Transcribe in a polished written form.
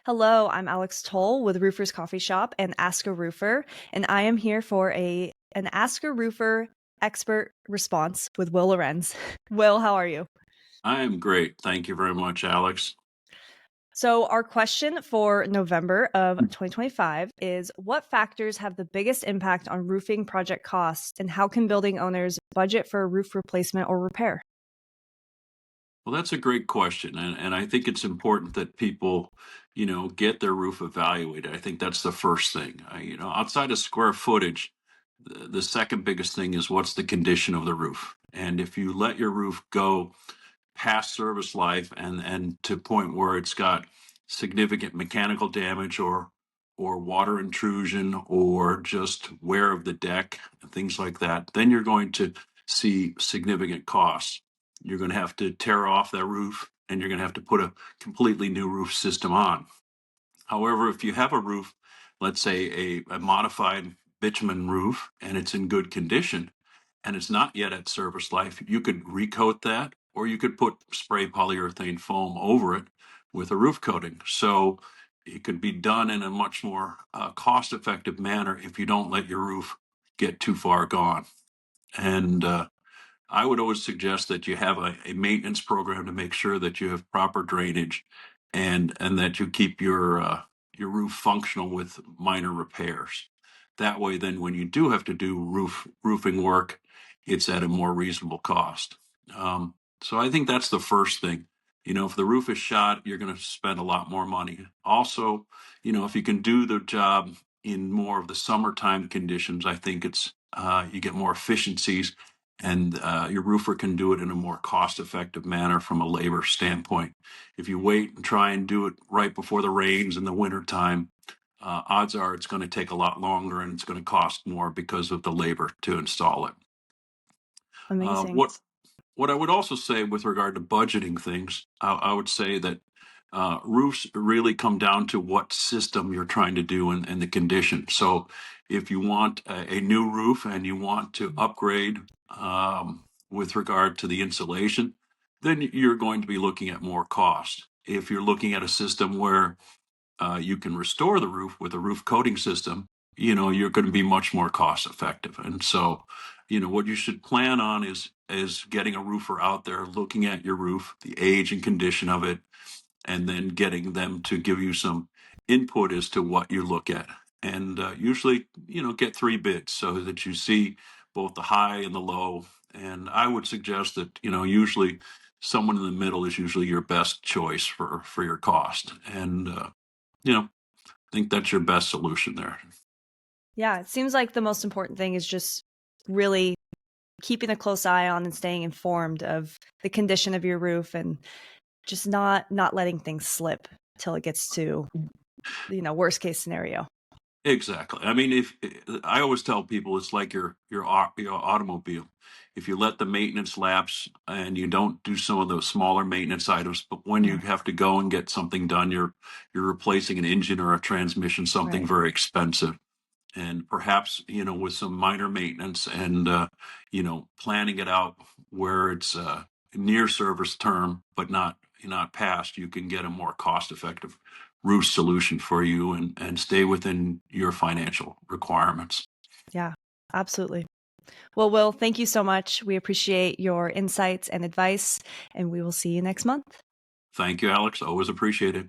Hello, I'm Alex Toll with Roofer's Coffee Shop and AskARoofer, and I am here for an AskARoofer expert response with Will Lorenz. Will, how are you? I am great. Thank you very much, Alex. So, our question for November of 2025 is what factors have the biggest impact on roofing project costs, and how can building owners budget for a roof replacement or repair? Well, that's a great question. And I think it's important that people, get their roof evaluated. I think that's the first thing. Outside of square footage, the second biggest thing is what's the condition of the roof. And if you let your roof go past service life and to a point where it's got significant mechanical damage or water intrusion or just wear of the deck and things like that, then you're going to see significant costs. You're going to have to tear off that roof and you're going to have to put a completely new roof system on. However, if you have a roof, let's say a modified bitumen roof, and it's in good condition and it's not yet at service life, you could recoat that or you could put spray polyurethane foam over it with a roof coating. So it could be done in a much more cost effective manner if you don't let your roof get too far gone. And I would always suggest that you have a maintenance program to make sure that you have proper drainage and that you keep your roof functional with minor repairs. That way, then when you do have to do roofing work, it's at a more reasonable cost. So I think that's the first thing. If the roof is shot, you're going to spend a lot more money. Also, if you can do the job in more of the summertime conditions, I think it's you get more efficiencies and your roofer can do it in a more cost-effective manner from a labor standpoint. If you wait and try and do it right before the rains in the wintertime, odds are it's going to take a lot longer and it's going to cost more because of the labor to install it. Uh, Amazing. what what I would also say with regard to budgeting things, I would say that roofs really come down to what system you're trying to do and the condition. So, if you want a new roof and you want to upgrade with regard to the insulation, then you're going to be looking at more cost. If you're looking at a system where you can restore the roof with a roof coating system, you're going to be much more cost effective. And so, what you should plan on is getting a roofer out there, looking at your roof, the age and condition of it, and then getting them to give you some input as to what you look at. And usually, get three bids so that you see both the high and the low. And I would suggest that, usually someone in the middle is usually your best choice for your cost. And you know, I think that's your best solution there. Yeah, it seems like the most important thing is just really keeping a close eye on and staying informed of the condition of your roof and just not letting things slip till it gets to, worst case scenario. Exactly. I mean, if I always tell people, it's like your automobile. If you let the maintenance lapse and you don't do some of those smaller maintenance items, but when you Mhm. have to go and get something done, you're replacing an engine or a transmission, something Right. very expensive. And perhaps, with some minor maintenance and planning it out where it's near service term but not past, you can get a more cost effective roof solution for you and stay within your financial requirements. Yeah, absolutely. Well, Will, thank you so much. We appreciate your insights and advice, and we will see you next month. Thank you, Alex. Always appreciate it.